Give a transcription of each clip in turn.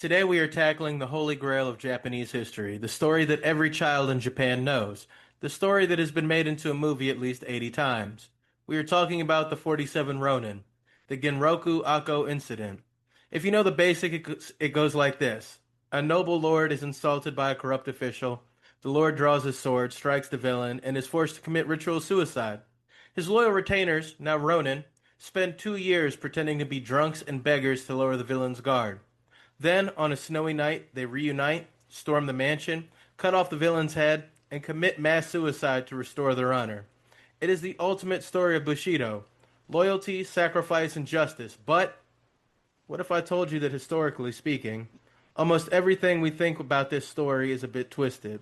Today we are tackling the holy grail of Japanese history, the story that every child in Japan knows, the story that has been made into a movie at least 80 times. We are talking about the 47 Ronin, the Genroku Akko incident. If you know the basic, it goes like this. A noble lord is insulted by a corrupt official. The lord draws his sword, strikes the villain, and is forced to commit ritual suicide. His loyal retainers, now Ronin, spend 2 years pretending to be drunks and beggars to lower the villain's guard. Then, on a snowy night, they reunite, storm the mansion, cut off the villain's head, and commit mass suicide to restore their honor. It is the ultimate story of Bushido loyalty, sacrifice, and justice. But what if I told you that historically speaking, almost everything we think about this story is a bit twisted?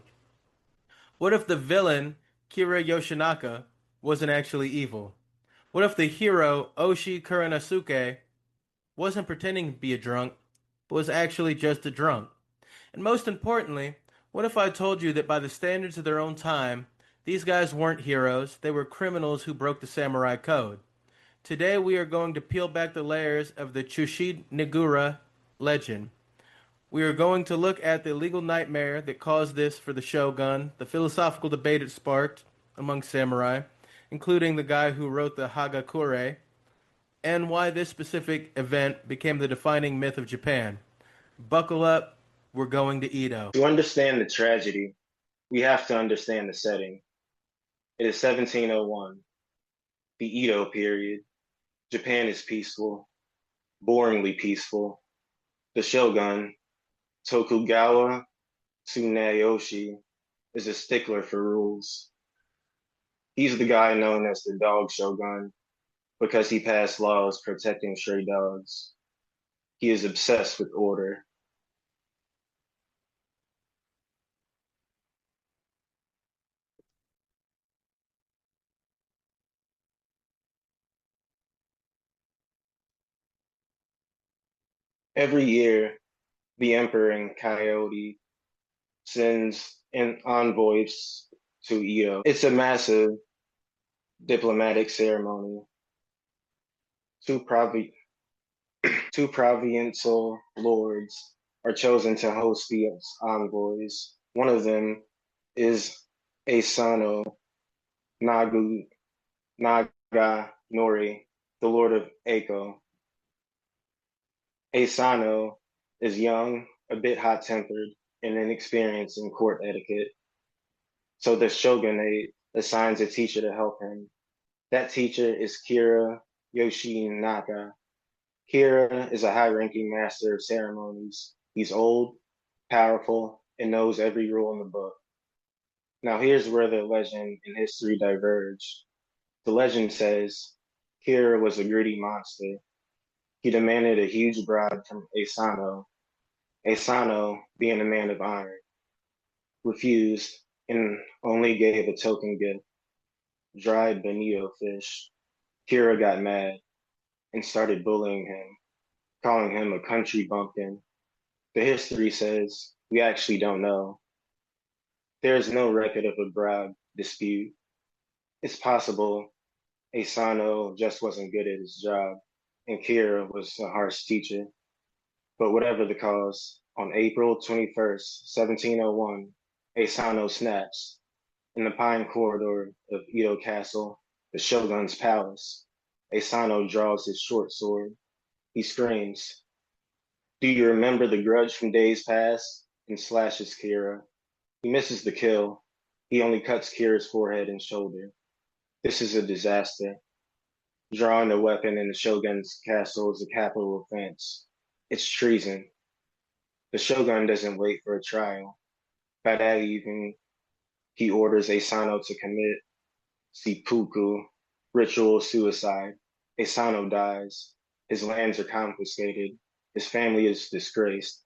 What if the villain, Kira Yoshinaka, wasn't actually evil? What if the hero, Oshi Kuranosuke, wasn't pretending to be a drunk, but was actually just a drunk? And most importantly, what if I told you that by the standards of their own time, these guys weren't heroes, they were criminals who broke the samurai code? Today we are going to peel back the layers of the Chushi Nigura legend. We are going to look at the legal nightmare that caused this for the shogun, the philosophical debate it sparked among samurai, including the guy who wrote the Hagakure, and why this specific event became the defining myth of Japan. Buckle up, we're going to Edo. To understand the tragedy, we have to understand the setting. It is 1701, the Edo period. Japan is peaceful, boringly peaceful. The shogun, Tokugawa Tsunayoshi, is a stickler for rules. He's the guy known as the dog shogun because he passed laws protecting stray dogs. He is obsessed with order. Every year, the emperor and Coyote sends in envoys to Edo. It's a massive diplomatic ceremony. Two, provi- two provincial lords are chosen to host the envoys. One of them is Asano Nagu, Naga Nori, the Lord of Eiko. Asano is young, a bit hot-tempered, and inexperienced in court etiquette. So the shogunate assigns a teacher to help him. That teacher is Kira Yoshinaka. Kira is a high-ranking master of ceremonies. He's old, powerful, and knows every rule in the book. Now here's where the legend and history diverge. The legend says Kira was a greedy monster. He demanded a huge bribe from Asano. Asano, being a man of iron, refused and only gave a token gift, dried bonito fish. Kira got mad and started bullying him, calling him a country bumpkin. The history says we actually don't know. There is no record of a bribe dispute. It's possible Asano just wasn't good at his job, and Kira was a harsh teacher. But whatever the cause, on April 21st, 1701, Asano snaps in the pine corridor of Edo Castle, the shogun's palace. Asano draws his short sword. He screams, "Do you remember the grudge from days past?" and slashes Kira. He misses the kill. He only cuts Kira's forehead and shoulder. This is a disaster. Drawing a weapon in the shogun's castle is a capital offense. It's treason. The shogun doesn't wait for a trial. By that evening, he orders Asano to commit seppuku, ritual suicide. Asano dies. His lands are confiscated. His family is disgraced.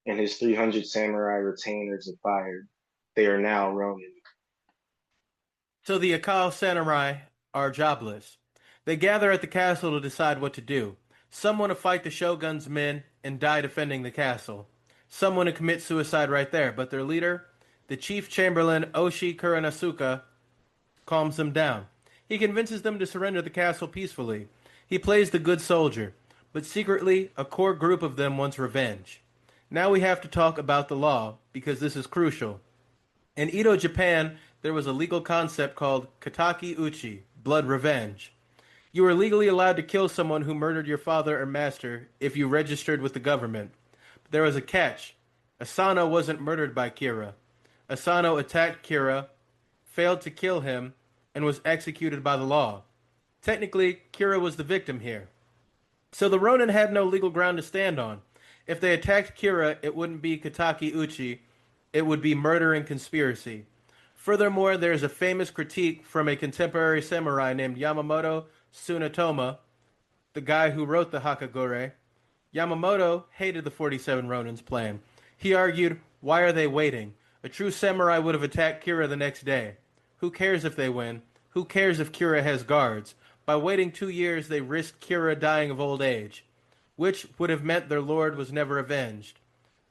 And his 300 samurai retainers are fired. They are now Ronin. So the Akal samurai are jobless. They gather at the castle to decide what to do. Some want to fight the shogun's men and die defending the castle. Some want to commit suicide right there, but their leader, the chief chamberlain Oshi Kuranasuka, calms them down. He convinces them to surrender the castle peacefully. He plays the good soldier, but secretly, a core group of them wants revenge. Now we have to talk about the law, because this is crucial. In Edo, Japan, there was a legal concept called kataki uchi, blood revenge. You were legally allowed to kill someone who murdered your father or master if you registered with the government. But there was a catch. Asano wasn't murdered by Kira. Asano attacked Kira, failed to kill him, and was executed by the law. Technically, Kira was the victim here. So the Ronin had no legal ground to stand on. If they attacked Kira, it wouldn't be Kataki Uchi, it would be murder and conspiracy. Furthermore, there is a famous critique from a contemporary samurai named Yamamoto Tsunetomo, the guy who wrote the Hakagore. Yamamoto hated the 47 Ronin's plan. He argued, why are they waiting? A true samurai would have attacked Kira the next day. Who cares if they win? Who cares if Kira has guards? By waiting 2 years, they risked Kira dying of old age, which would have meant their lord was never avenged.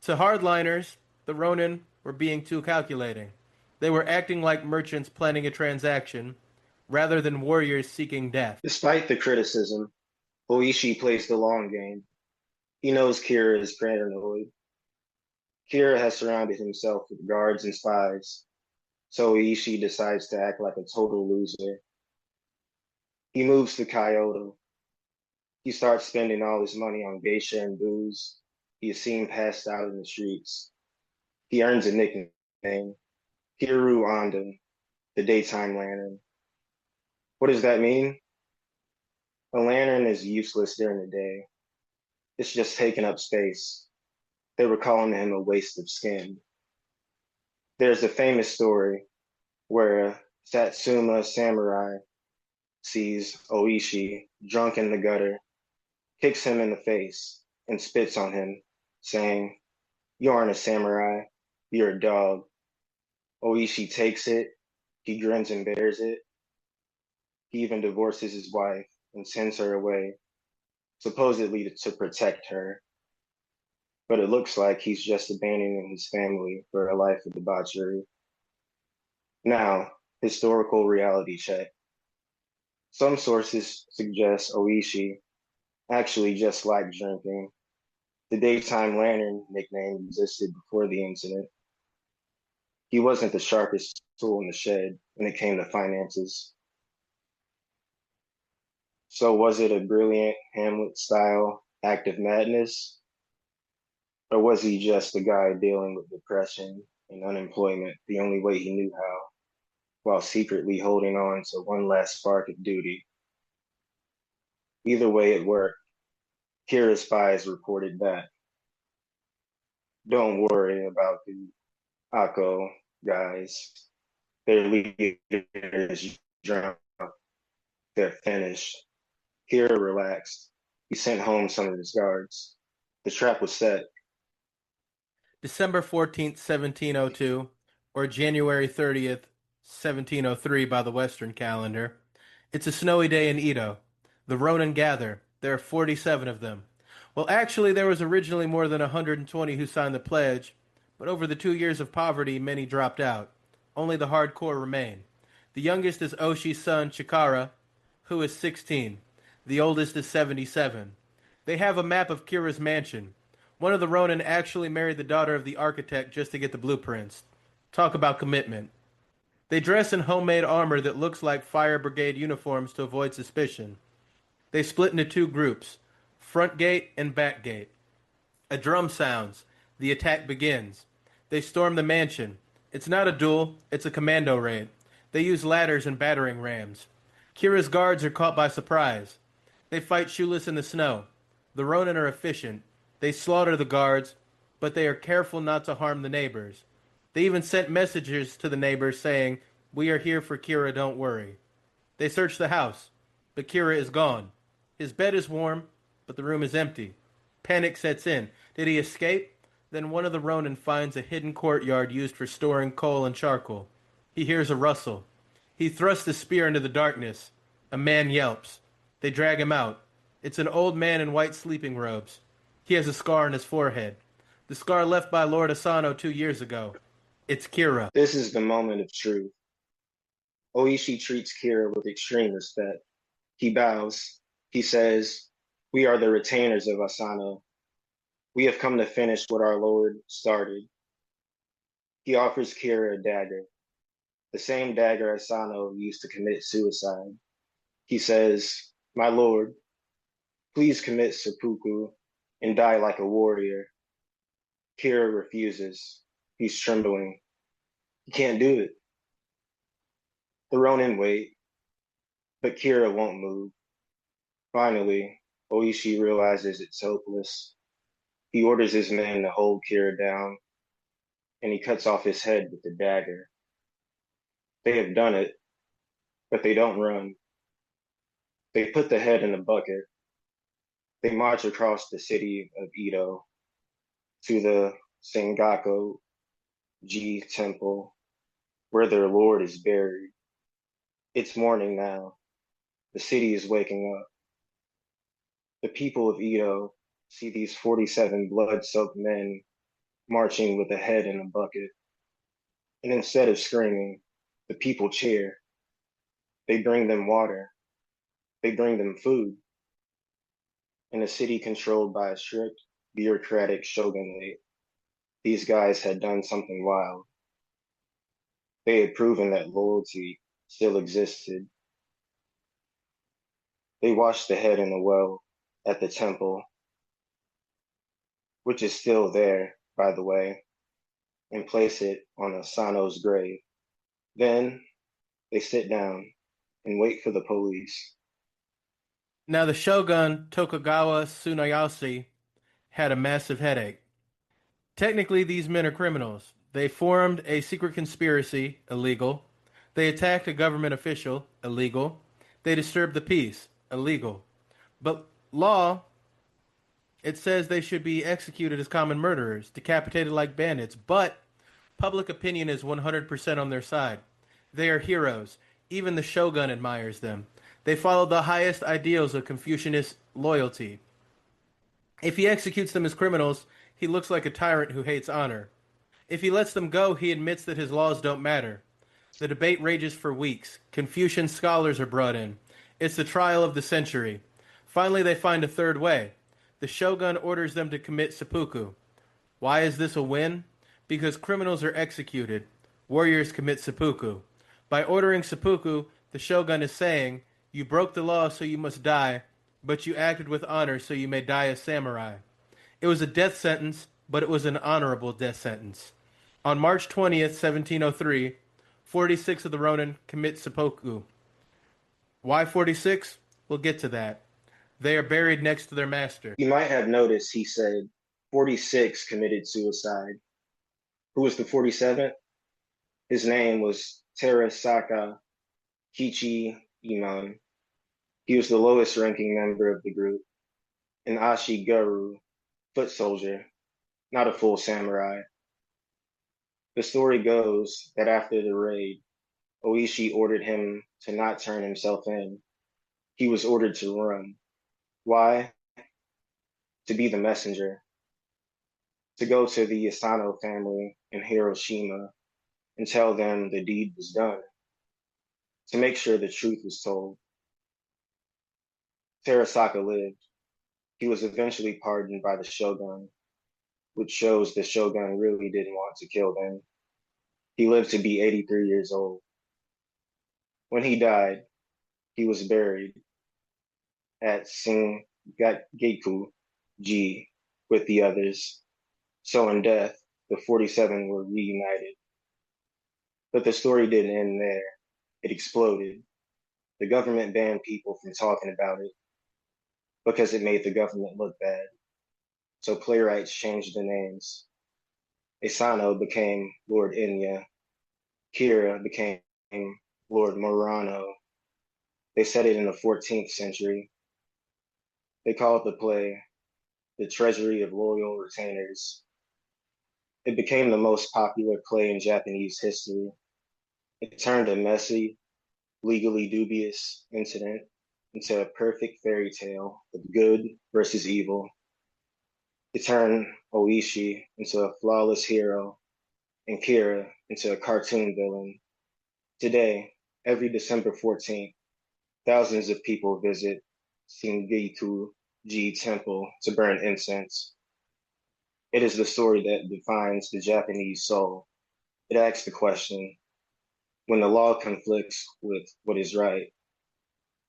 To hardliners, the Ronin were being too calculating. They were acting like merchants planning a transaction, rather than warriors seeking death. Despite the criticism, Oishi plays the long game. He knows Kira is paranoid. Kira has surrounded himself with guards and spies, so Oishi decides to act like a total loser. He moves to Kyoto. He starts spending all his money on geisha and booze. He is seen passed out in the streets. He earns a nickname, Hiru Anda, the daytime lantern. What does that mean? A lantern is useless during the day. It's just taking up space. They were calling him a waste of skin. There's a famous story where a Satsuma samurai sees Oishi drunk in the gutter, kicks him in the face, and spits on him, saying, "You aren't a samurai, you're a dog." Oishi takes it, he grins and bears it. He even divorces his wife and sends her away, supposedly to protect her. But it looks like he's just abandoning his family for a life of debauchery. Now, historical reality check. Some sources suggest Oishi actually just liked drinking. The daytime lantern nickname existed before the incident. He wasn't the sharpest tool in the shed when it came to finances. So was it a brilliant Hamlet-style act of madness? Or was he just a guy dealing with depression and unemployment the only way he knew how, while secretly holding on to one last spark of duty? Either way it worked, Kira's spies reported back. Don't worry about the Akko guys. Their leader is drunk. They're finished. Kira relaxed. He sent home some of his guards. The trap was set. December 14th, 1702, or January 30th, 1703 by the Western calendar. It's a snowy day in Edo. The Ronin gather. There are 47 of them. Well, actually, there was originally more than 120 who signed the pledge, but over the 2 years of poverty, many dropped out. Only the hardcore remain. The youngest is Oshi's son, Chikara, who is 16. The oldest is 77. They have a map of Kira's mansion. One of the Ronin actually married the daughter of the architect just to get the blueprints. Talk about commitment. They dress in homemade armor that looks like fire brigade uniforms to avoid suspicion. They split into two groups, front gate and back gate. A drum sounds. The attack begins. They storm the mansion. It's not a duel, it's a commando raid. They use ladders and battering rams. Kira's guards are caught by surprise. They fight shoeless in the snow. The Ronin are efficient. They slaughter the guards, but they are careful not to harm the neighbors. They even sent messages to the neighbors saying, "We are here for Kira, don't worry." They search the house, but Kira is gone. His bed is warm, but the room is empty. Panic sets in. Did he escape? Then one of the Ronin finds a hidden courtyard used for storing coal and charcoal. He hears a rustle. He thrusts the spear into the darkness. A man yelps. They drag him out. It's an old man in white sleeping robes. He has a scar on his forehead. The scar left by Lord Asano 2 years ago. It's Kira. This is the moment of truth. Oishi treats Kira with extreme respect. He bows. He says, "We are the retainers of Asano. We have come to finish what our Lord started. He offers Kira a dagger, the same dagger Asano used to commit suicide. He says, "My Lord, please commit seppuku and die like a warrior." Kira refuses. He's trembling. He can't do it. The Ronin wait, but Kira won't move. Finally, Oishi realizes it's hopeless. He orders his men to hold Kira down, and he cuts off his head with the dagger. They have done it, but they don't run. They put the head in a bucket. They march across the city of Edo to the Sengaku-ji temple, where their lord is buried. It's morning now. The city is waking up. The people of Edo see these 47 blood-soaked men marching with a head in a bucket. And instead of screaming, the people cheer. They bring them water. They bring them food. In a city controlled by a strict, bureaucratic shogunate, these guys had done something wild. They had proven that loyalty still existed. They washed the head in a well at the temple, which is still there, by the way, and place it on Asano's grave. Then they sit down and wait for the police. Now, the shogun Tokugawa Tsunayoshi had a massive headache. Technically, these men are criminals. They formed a secret conspiracy, illegal. They attacked a government official, illegal. They disturbed the peace, illegal. But law, it says they should be executed as common murderers, decapitated like bandits. But public opinion is 100% on their side. They are heroes. Even the shogun admires them. They follow the highest ideals of Confucianist loyalty. If he executes them as criminals, he looks like a tyrant who hates honor. If he lets them go, he admits that his laws don't matter. The debate rages for weeks. Confucian scholars are brought in. It's the trial of the century. Finally, they find a third way. The shogun orders them to commit seppuku. Why is this a win? Because criminals are executed. Warriors commit seppuku. By ordering seppuku, the shogun is saying, "You broke the law, so you must die, but you acted with honor, so you may die a samurai." It was a death sentence, but it was an honorable death sentence. On March 20th, 1703, 46 of the Ronin commit seppuku. Why 46? We'll get to that. They are buried next to their master. You might have noticed he said 46 committed suicide. Who was the 47th? His name was Terasaka Kichi Iman. He was the lowest ranking member of the group, an Ashiguru, foot soldier, not a full samurai. The story goes that after the raid, Oishi ordered him to not turn himself in. He was ordered to run. Why? To be the messenger, to go to the Asano family in Hiroshima and tell them the deed was done, to make sure the truth was told. Terasaka lived. He was eventually pardoned by the shogun, which shows the shogun really didn't want to kill them. He lived to be 83 years old. When he died, he was buried at Sengaku-ji with the others. So in death, the 47 were reunited. But the story didn't end there. It exploded. The government banned people from talking about it because it made the government look bad. So playwrights changed the names. Asano became Lord Inya. Kira became Lord Murano. They set it in the 14th century. They called the play The Treasury of Loyal Retainers. It became the most popular play in Japanese history. It turned a messy, legally dubious incident into a perfect fairy tale of good versus evil. It turned Oishi into a flawless hero and Kira into a cartoon villain. Today, every December 14th, thousands of people visit Shingiku-ji Temple to burn incense. It is the story that defines the Japanese soul. It asks the question, when the law conflicts with what is right,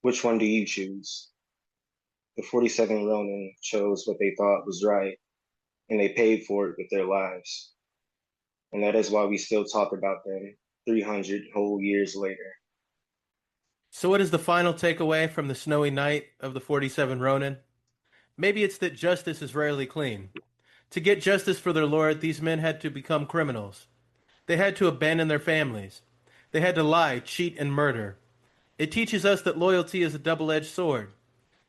which one do you choose? The 47 Ronin chose what they thought was right, and they paid for it with their lives. And that is why we still talk about them 300 whole years later. So, what is the final takeaway from the snowy night of the 47 Ronin? Maybe it's that justice is rarely clean. To get justice for their lord, these men had to become criminals. They had to abandon their families. They had to lie, cheat, and murder. It teaches us that loyalty is a double edged sword.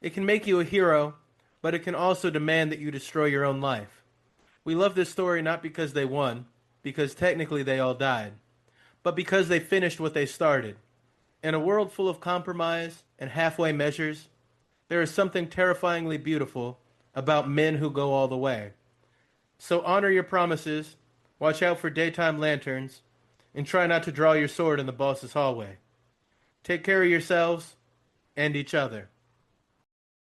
It can make you a hero, but it can also demand that you destroy your own life. We love this story not because they won, because technically they all died, but because they finished what they started. In a world full of compromise and halfway measures, there is something terrifyingly beautiful about men who go all the way. So honor your promises, watch out for daytime lanterns, and try not to draw your sword in the boss's hallway. Take care of yourselves and each other.